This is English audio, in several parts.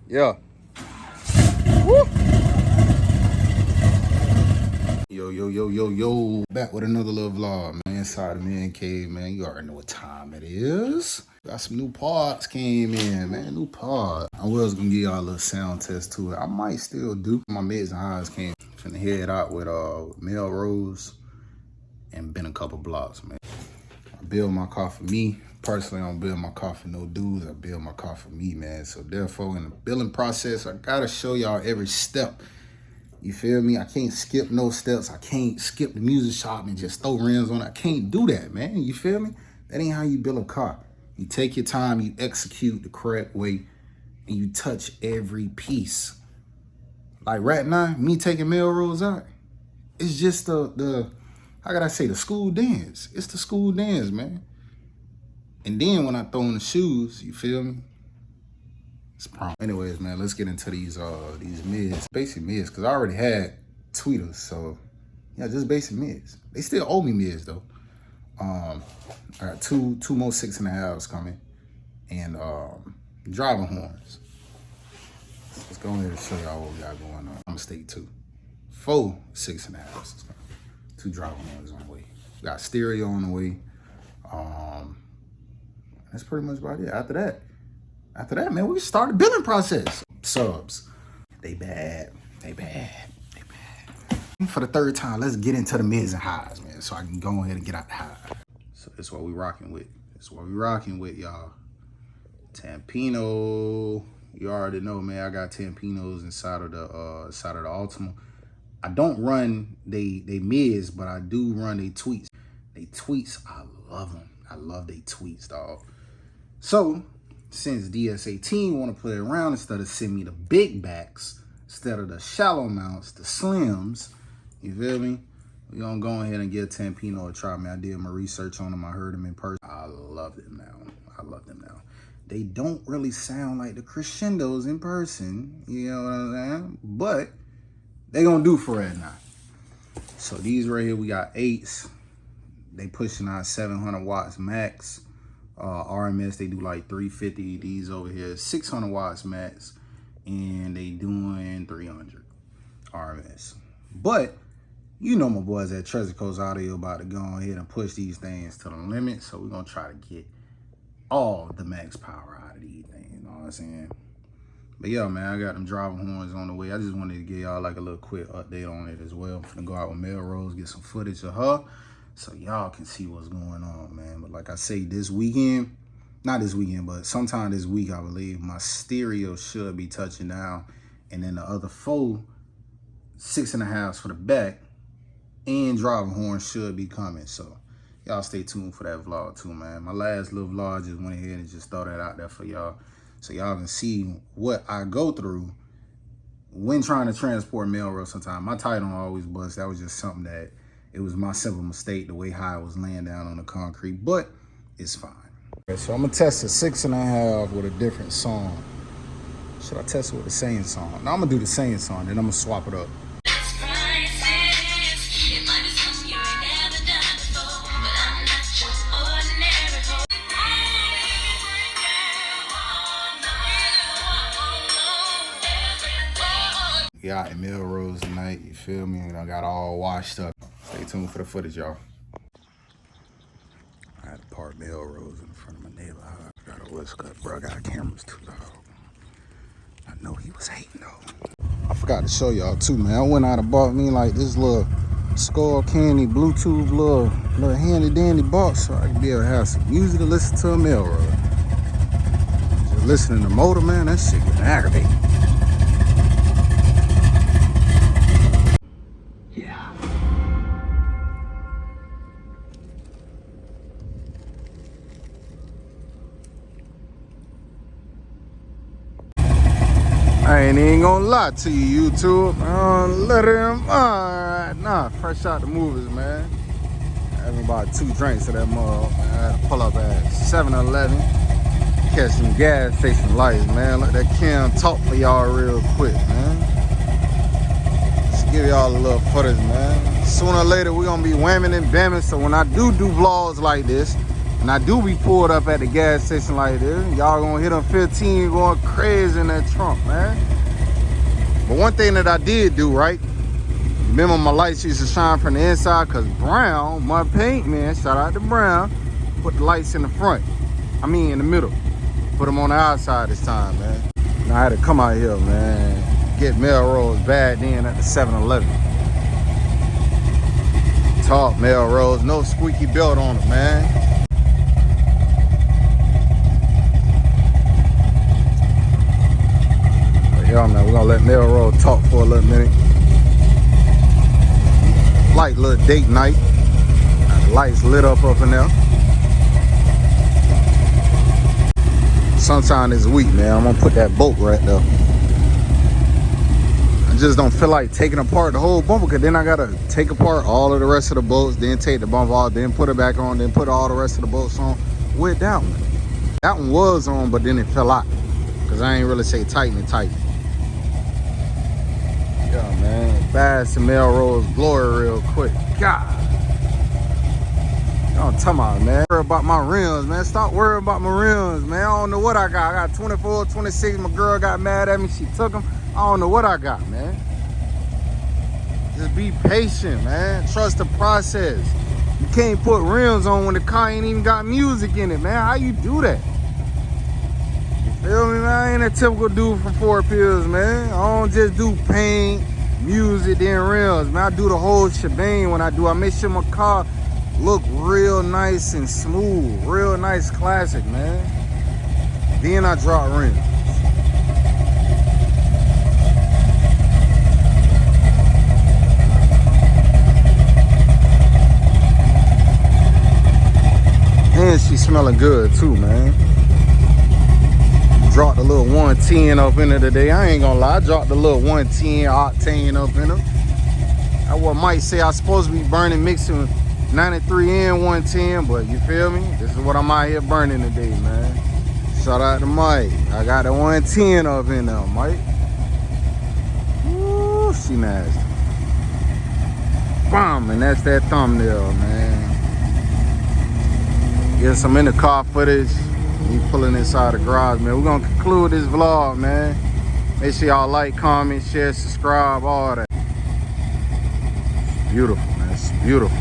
Yeah. Woo. Yo. Back with another little vlog, man. Inside the man cave, man. You already know what time it is. Got some new parts came in, man. New parts. I was gonna give y'all a little sound test to it. I might still do. My mids and highs came. Finna head out with Melrose and been a couple blocks, man. I build my car for me. Personally, I don't build my car for no dudes. I build my car for me, man. So therefore, in the building process, I gotta show y'all every step. You feel me? I can't skip no steps. I can't skip the music shop and just throw rims on it. I can't do that, man. You feel me? That ain't how you build a car. You take your time, you execute the correct way, and you touch every piece. Like right now, me taking Melrose out, it's just the how could I say, the school dance. It's the school dance, man. And then when I throw in the shoes, you feel me? It's prom. Anyways, man, let's get into these mids. Basic mids, because I already had tweeters, so yeah, just basic mids. They still owe me mids though. I got two more 6.5s coming, and driving horns. Let's go ahead and show y'all what we got going on. I'm gonna stay 4 6.5s. 2 driving horns on the way. We got stereo on the way. That's pretty much about it. After that, man, we start the building process. Subs, they bad. For the third time, let's get into the mids and highs, man, so I can go ahead and get out the high. So that's what we rocking with. Y'all. Tampino. You already know, man. I got Tampinos inside of the Altima. I don't run they mids, but I do run they tweets. They tweets, I love them. I love they tweets, dog. So since DS18 want to play around instead of send me the big backs, instead of the shallow mounts, the slims, you feel me? We're gonna go ahead and give Tampino a try, man. I did my research on them. I heard them in person. I love them now. They don't really sound like the crescendos in person, you know what I'm saying? But they gonna do for it now. So these right here, we got 8s. They pushing out 700 watts max. RMS, they do like 350. These over here, 600 watts max, and they doing 300 RMS. But you know my boys at Treasure Coast Audio about to go ahead and push these things to the limit. So we're gonna try to get all the max power out of these things, you know what I'm saying? But yeah, man, I got them driving horns on the way. I just wanted to give y'all like a little quick update on it as well. I'm gonna go out with Melrose, get some footage of her, so y'all can see what's going on, man. But like I say, this weekend, not this weekend, but sometime this week, I believe, my stereo should be touching down. And then the other 4 6.5s for the back and driving horn should be coming. So y'all stay tuned for that vlog too, man. My last little vlog just went ahead and just throw that out there for y'all, so y'all can see what I go through when trying to transport Melrose sometimes. My tire don't always bust. That was just something that, it was my simple mistake, the way how I was laying down on the concrete, but it's fine. Okay, so I'm gonna test a 6.5 with a different song. Should I test it with the same song? No, I'm gonna do the same song, then I'm gonna swap it up. We out in Melrose tonight, you feel me? And I got all washed up. Stay tuned for the footage, y'all. I had to park Melrose in front of my neighborhood. Got a whisk up, bro. I got cameras too, dog. I know he was hating though. I forgot to show y'all too, man. I went out and bought me like this little Skull Candy Bluetooth little handy dandy box, so I can be able to have some music to listen to a Melrose. Just listening to Motor, man, that shit getting aggravating. I ain't even gonna lie to you, YouTube. Let him, nah, fresh out the movies, man. Having about 2 drinks of that mug. I had to pull up at 7-Eleven, catch some gas station lights, man. Let that Kim talk for y'all real quick, man. Just give y'all a little footage, man. Sooner or later, we're gonna be whamming and bamming, so when I do vlogs like this, And I do be pulled up at the gas station like this. Y'all gonna hit them 15 going crazy in that trunk, man. But one thing that I did do, right? Remember my lights used to shine from the inside because Brown, my paint man, shout out to Brown, put the lights in the front. I mean in the middle. Put them on the outside this time, man. And I had to come out here, man. Get Melrose bad then at the 7-Eleven. Talk Melrose, no squeaky belt on it, man. Y'all man, we're gonna let Melrose talk for a little minute. Light little date night. The lights lit up in there. Sometime this week, man, I'm gonna put that bolt right there. I just don't feel like taking apart the whole bumper, because then I gotta take apart all of the rest of the bolts, then take the bumper off, then put it back on, then put all the rest of the bolts on with that one. That one was on, but then it fell out because I ain't really say tighten it tight. Yeah, man, Bass and Melrose glory real quick. God. I'm talking about, man. Worry about my rims, man. Stop worrying about my rims, man. I don't know what I got. I got 24, 26. My girl got mad at me. She took them. I don't know what I got, man. Just be patient, man. Trust the process. You can't put rims on when the car ain't even got music in it, man. How you do that? You feel me, man? I ain't a typical dude from Fort Pills, man. I don't just do paint, music, then rims, man. I do the whole shebang when I do. I make sure my car look real nice and smooth, real nice classic, man. Then I drop rims. And she smelling good too, man. Dropped a little 110 up in her today. I ain't gonna lie, I dropped a little 110 octane up in her. I what Mike say I supposed to be burning mixing 93 and 110, but you feel me? This is what I'm out here burning today, man. Shout out to Mike. I got the 110 up in there, Mike. Ooh, she nasty. Bam, and that's that thumbnail, man. Get some in the car footage. Me pulling inside the garage, man. We're gonna conclude this vlog, man. Make sure y'all like, comment, share, subscribe, all that. It's beautiful, man. It's beautiful.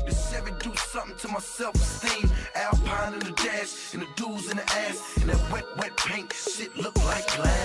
The Chevy do something to my self-esteem. Alpine in the dash, and the dudes in the ass, and that wet paint shit look like glass.